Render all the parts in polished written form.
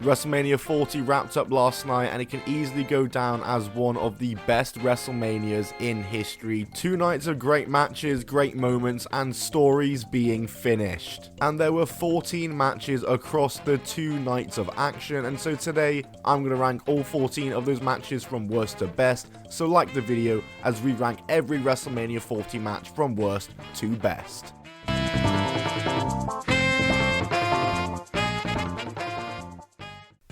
WrestleMania 40 wrapped up last night, and it can easily go down as one of the best WrestleManias in history. 2 nights of great matches, great moments, and stories being finished. And there were 14 matches across the 2 nights of action, and so today I'm going to rank all 14 of those matches from worst to best, so like the video as we rank every WrestleMania 40 match from worst to best.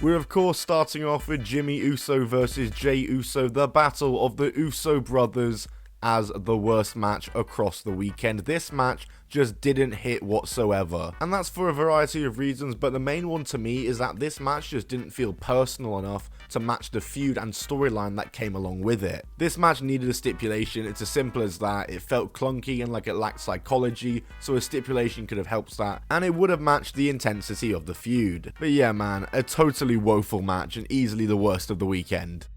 We're of course starting off with Jimmy Uso versus Jey Uso, the battle of the Uso brothers, as the worst match across the weekend. This match just didn't hit whatsoever, and that's for a variety of reasons, but the main one to me is that this match just didn't feel personal enough to match the feud and storyline that came along with it. This match needed a stipulation, it's as simple as that. It felt clunky and like it lacked psychology, so a stipulation could have helped that, and it would have matched the intensity of the feud. But yeah man, a totally woeful match and easily the worst of the weekend.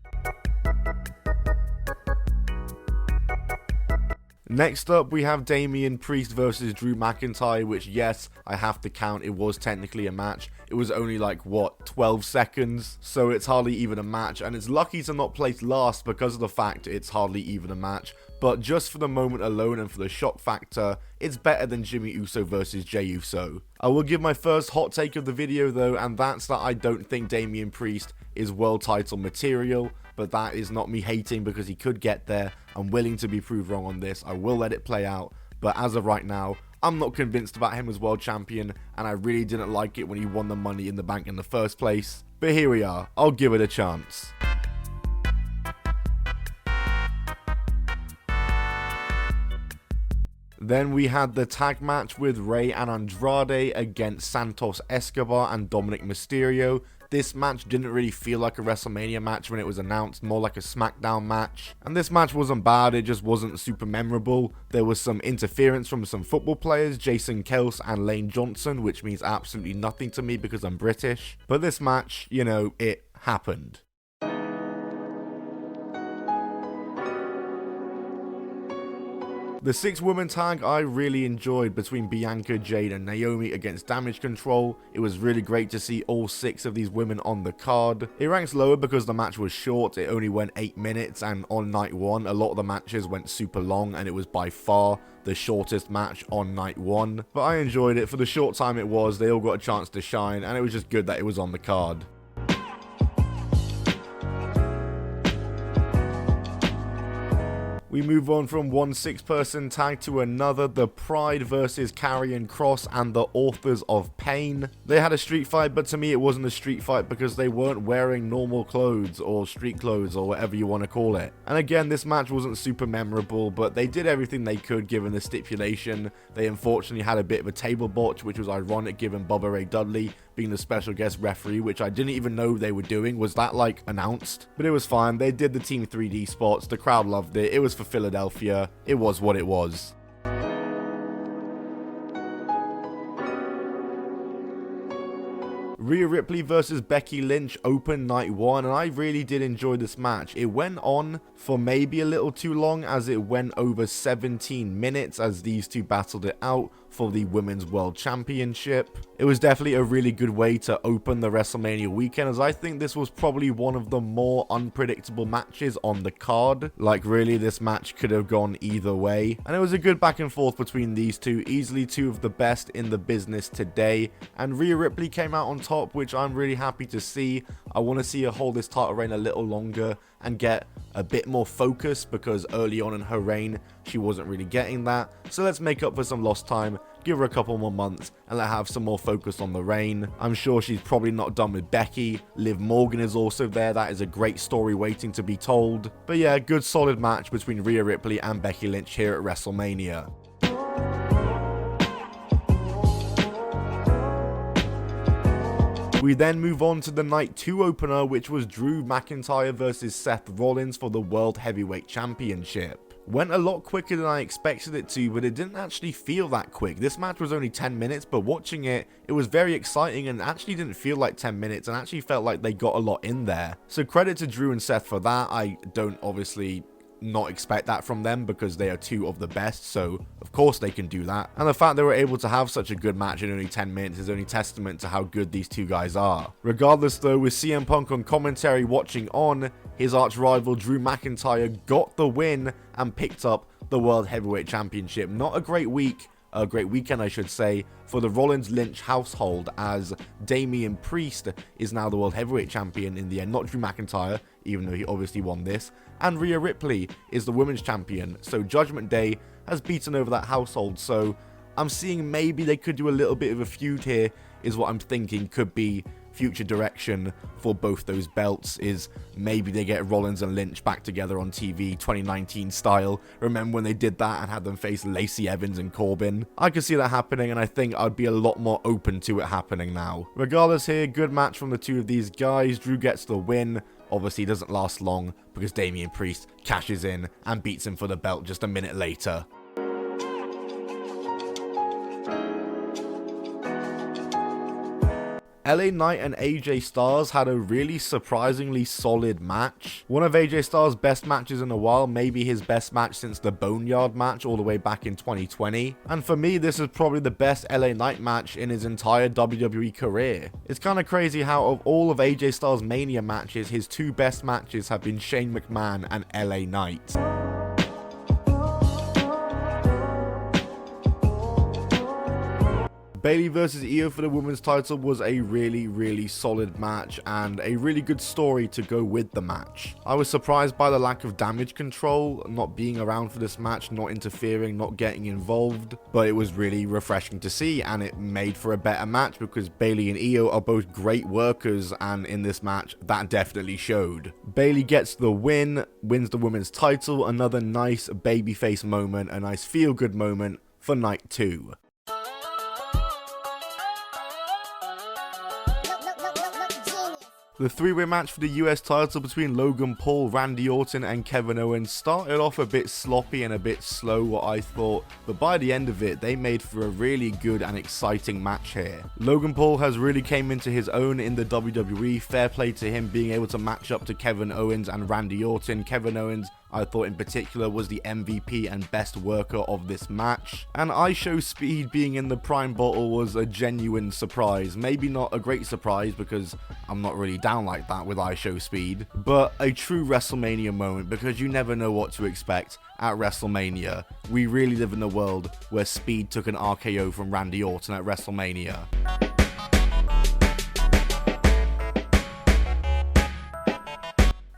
Next up, we have Damian Priest versus Drew McIntyre, which yes, I have to count, it was technically a match. It was only like, what, 12 seconds? So it's hardly even a match, and it's lucky to not place last because of the fact it's hardly even a match. But just for the moment alone and for the shock factor, it's better than Jimmy Uso versus Jey Uso. I will give my first hot take of the video though, and that's that I don't think Damian Priest is world title material. But that is not me hating because he could get there. I'm willing to be proved wrong on this. I will let it play out. But as of right now, I'm not convinced about him as world champion, and I really didn't like it when he won the Money in the Bank in the first place. But here we are. I'll give it a chance. Then we had the tag match with Rey and Andrade against Santos Escobar and Dominic Mysterio. This match didn't really feel like a WrestleMania match when it was announced, more like a SmackDown match. And this match wasn't bad, it just wasn't super memorable. There was some interference from some football players, Jason Kels and Lane Johnson, which means absolutely nothing to me because I'm British. But this match, you know, it happened. The 6-woman tag I really enjoyed between Bianca, Jade and Naomi against Damage Control. It was really great to see all 6 of these women on the card. It ranks lower because the match was short, it only went 8 minutes, and on night 1 a lot of the matches went super long and it was by far the shortest match on night 1. But I enjoyed it for the short time it was, they all got a chance to shine and it was just good that it was on the card. We move on from one 6-person tag to another, the Pride versus Karrion Kross and the Authors of Pain. They had a street fight, but to me it wasn't a street fight because they weren't wearing normal clothes or street clothes or whatever you want to call it. And again, this match wasn't super memorable, but they did everything they could given the stipulation. They unfortunately had a bit of a table botch, which was ironic given Bubba Ray Dudley being the special guest referee, which I didn't even know they were doing. Was that like announced? But it was fine. They did the Team 3D spots. The crowd loved it. It was for Philadelphia. It was what it was. Rhea Ripley versus Becky Lynch opened night 1, and I really did enjoy this match. It went on for maybe a little too long as it went over 17 minutes as these two battled it out for the Women's World Championship. It was definitely a really good way to open the WrestleMania weekend, as I think this was probably one of the more unpredictable matches on the card. Like really, this match could have gone either way, and it was a good back and forth between these two, easily 2 of the best in the business today, and Rhea Ripley came out on top, which I'm really happy to see. I want to see her hold this title reign a little longer and get a bit more focus, because early on in her reign she wasn't really getting that. So let's make up for some lost time, give her a couple more months and let her have some more focus on the reign. I'm sure she's probably not done with Becky. Liv Morgan is also there. That is a great story waiting to be told. But yeah, good solid match between Rhea Ripley and Becky Lynch here at WrestleMania. We then move on to the night 2 opener, which was Drew McIntyre versus Seth Rollins for the World Heavyweight Championship. Went a lot quicker than I expected it to, but it didn't actually feel that quick. This match was only 10 minutes, but watching it, it was very exciting and actually didn't feel like 10 minutes and actually felt like they got a lot in there. So credit to Drew and Seth for that. I don't obviously not expect that from them because they are two of the best, so of course they can do that. And the fact they were able to have such a good match in only 10 minutes is only testament to how good these two guys are. Regardless though, with CM Punk on commentary watching on, his arch rival Drew McIntyre got the win and picked up the World Heavyweight Championship. Not a great weekend I should say, for the Rollins-Lynch household, as Damian Priest is now the World Heavyweight Champion in the end, not Drew McIntyre, even though he obviously won this, and Rhea Ripley is the Women's Champion, so Judgment Day has beaten over that household, so I'm seeing maybe they could do a little bit of a feud here, is what I'm thinking could be future direction for both those belts, is maybe they get Rollins and Lynch back together on TV 2019 style. Remember when they did that and had them face Lacey Evans and Corbin? I could see that happening, and I think I'd be a lot more open to it happening now. Regardless here, good match from the two of these guys. Drew gets the win. Obviously doesn't last long because Damian Priest cashes in and beats him for the belt just a minute later. LA Knight and AJ Styles had a really surprisingly solid match. One of AJ Styles' best matches in a while, maybe his best match since the Boneyard match all the way back in 2020. And for me, this is probably the best LA Knight match in his entire WWE career. It's kind of crazy how of all of AJ Styles' Mania matches, his two best matches have been Shane McMahon and LA Knight. Bayley vs. Io for the women's title was a really solid match and a really good story to go with the match. I was surprised by the lack of damage control, not being around for this match, not interfering, not getting involved, but it was really refreshing to see, and it made for a better match because Bayley and Io are both great workers, and in this match that definitely showed. Bayley gets the win, wins the women's title, another nice babyface moment, a nice feel-good moment for night 2. The three-way match for the US title between Logan Paul, Randy Orton and Kevin Owens started off a bit sloppy and a bit slow, what I thought, but by the end of it they made for a really good and exciting match here. Logan Paul has really came into his own in the WWE, fair play to him being able to match up to Kevin Owens and Randy Orton. Kevin Owens, I thought in particular, was the MVP and best worker of this match. And IShowSpeed being in the Prime bottle was a genuine surprise. Maybe not a great surprise because I'm not really down like that with IShowSpeed, but a true WrestleMania moment because you never know what to expect at WrestleMania. We really live in a world where Speed took an RKO from Randy Orton at WrestleMania.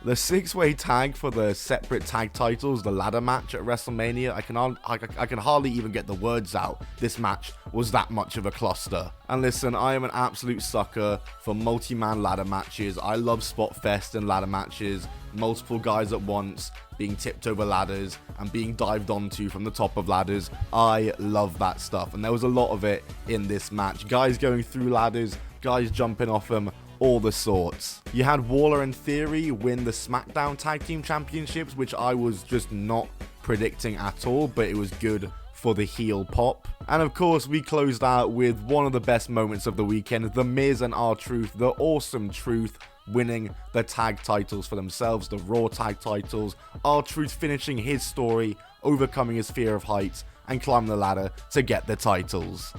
The six-way tag for the separate tag titles, the ladder match at WrestleMania, I can hardly even get the words out. This match was that much of a cluster. And listen, I am an absolute sucker for multi-man ladder matches. I love spot fest and ladder matches, multiple guys at once, being tipped over ladders and being dived onto from the top of ladders. I love that stuff, and there was a lot of it in this match. Guys going through ladders, guys jumping off them, all the sorts. You had Waller and Theory win the SmackDown Tag Team Championships, which I was just not predicting at all, but it was good for the heel pop. And of course, we closed out with one of the best moments of the weekend, The Miz and R-Truth, the awesome Truth, winning the tag titles for themselves, the Raw tag titles. R-Truth finishing his story, overcoming his fear of heights, and climbing the ladder to get the titles.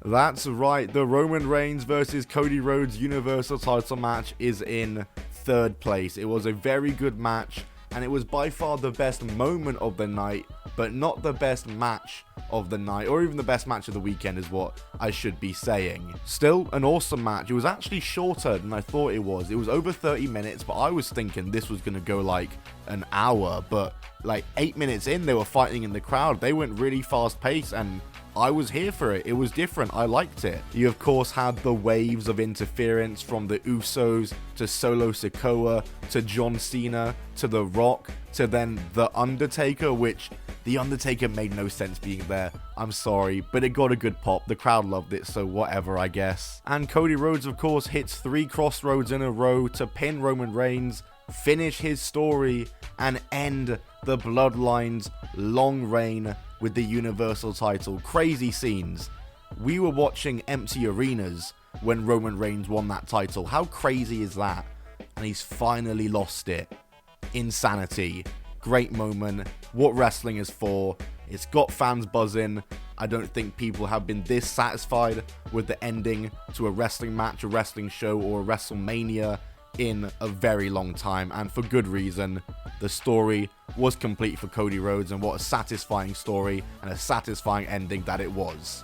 That's right, the Roman Reigns versus Cody Rhodes Universal title match is in third place. It was a very good match, and it was by far the best moment of the night, but not the best match of the night, or even the best match of the weekend is what I should be saying. Still, an awesome match. It was actually shorter than I thought it was. It was over 30 minutes, but I was thinking this was going to go like an hour, but like 8 minutes in, they were fighting in the crowd. They went really fast paced, and I was here for it. It was different. I liked it. You, of course, had the waves of interference from the Usos to Solo Sikoa to John Cena to The Rock to then The Undertaker, which The Undertaker made no sense being there. I'm sorry, but it got a good pop. The crowd loved it, so whatever, I guess. And Cody Rhodes, of course, hits 3 crossroads in a row to pin Roman Reigns, finish his story, and end the Bloodline's long reign with the Universal title. Crazy scenes. We were watching empty arenas when Roman Reigns won that title. How crazy is that? And he's finally lost it. Insanity. Great moment. What wrestling is for. It's got fans buzzing. I don't think people have been this satisfied with the ending to a wrestling match, a wrestling show, or a WrestleMania in a very long time, and for good reason. The story was complete for Cody Rhodes, and what a satisfying story and a satisfying ending that it was.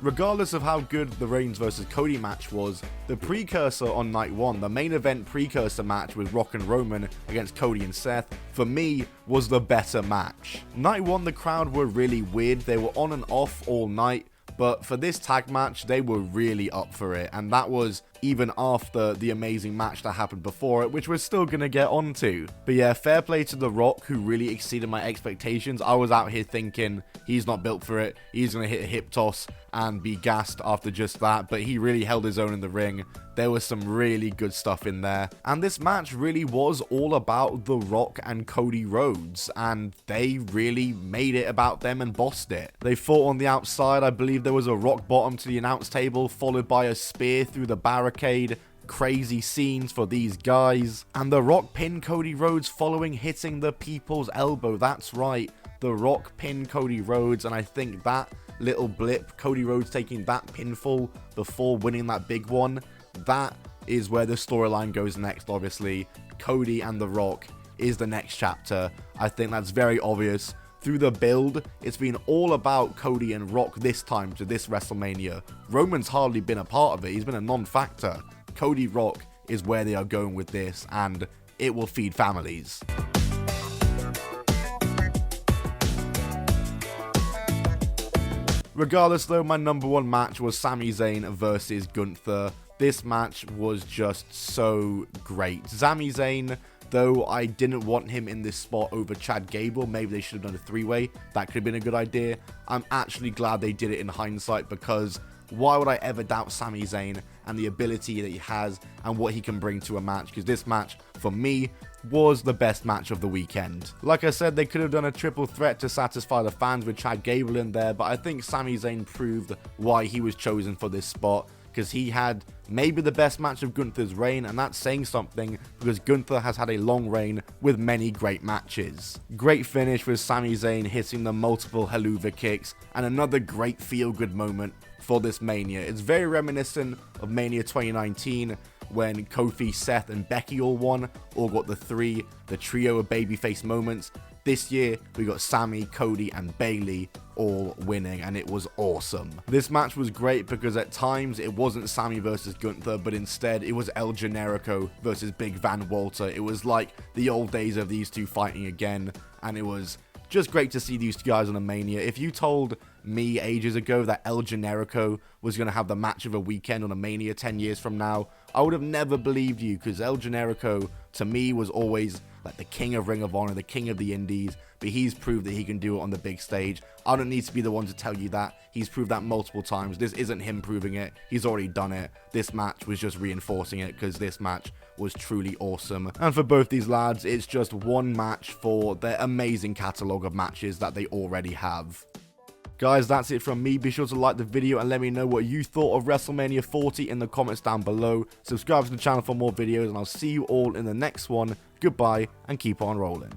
Regardless of how good the Reigns vs Cody match was, the precursor on night 1, the main event precursor match with Rock and Roman against Cody and Seth, for me, was the better match. Night 1, the crowd were really weird. They were on and off all night, but for this tag match, they were really up for it, and that was even after the amazing match that happened before it, which we're still gonna get onto. But yeah, fair play to The Rock, who really exceeded my expectations. I was out here thinking, he's not built for it, he's gonna hit a hip toss and be gassed after just that, but he really held his own in the ring. There was some really good stuff in there, and this match really was all about The Rock and Cody Rhodes, and they really made it about them and bossed it. They fought on the outside. I believe there was a rock bottom to the announce table, followed by a spear through the barricade. Crazy scenes for these guys, and The Rock pinned Cody Rhodes following hitting the people's elbow. That's right, The Rock pinned Cody Rhodes, and I think that little blip, Cody Rhodes taking that pinfall before winning that big one, that is where the storyline goes next. Obviously, Cody and The Rock is the next chapter. I think that's very obvious. Through the build, it's been all about Cody and Rock this time to this WrestleMania. Roman's hardly been a part of it. He's been a non-factor. Cody Rock is where they are going with this, and it will feed families. Regardless though, my number one match was Sami Zayn versus Gunther. This match was just so great. Sami Zayn, though I didn't want him in this spot over Chad Gable, maybe they should have done a three-way. That could have been a good idea. I'm actually glad they did it in hindsight, because why would I ever doubt Sami Zayn and the ability that he has and what he can bring to a match? Because this match, for me, was the best match of the weekend. Like I said, they could have done a triple threat to satisfy the fans with Chad Gable in there, but I think Sami Zayn proved why he was chosen for this spot, because he had maybe the best match of Gunther's reign, and that's saying something, because Gunther has had a long reign with many great matches. Great finish with Sami Zayn hitting the multiple Helluva kicks, and another great feel-good moment for this Mania. It's very reminiscent of Mania 2019, when Kofi, Seth, and Becky all won, all got the trio of babyface moments. This year, we got Sami, Cody, and Bayley all winning, and it was awesome. This match was great because at times it wasn't Sami versus Gunther, but instead it was El Generico versus Big Van Walter. It was like the old days of these two fighting again, and it was just great to see these guys on a Mania. If you told me ages ago that El Generico was going to have the match of a weekend on a Mania 10 years from now, I would have never believed you, because El Generico, to me, was always like the king of Ring of Honor, the king of the Indies, but he's proved that he can do it on the big stage. I don't need to be the one to tell you that. He's proved that multiple times. This isn't him proving it. He's already done it. This match was just reinforcing it, because this match was truly awesome. And for both these lads, it's just one match for their amazing catalogue of matches that they already have. Guys, that's it from me. Be sure to like the video and let me know what you thought of WrestleMania 40 in the comments down below. Subscribe to the channel for more videos, and I'll see you all in the next one. Goodbye, and keep on rolling.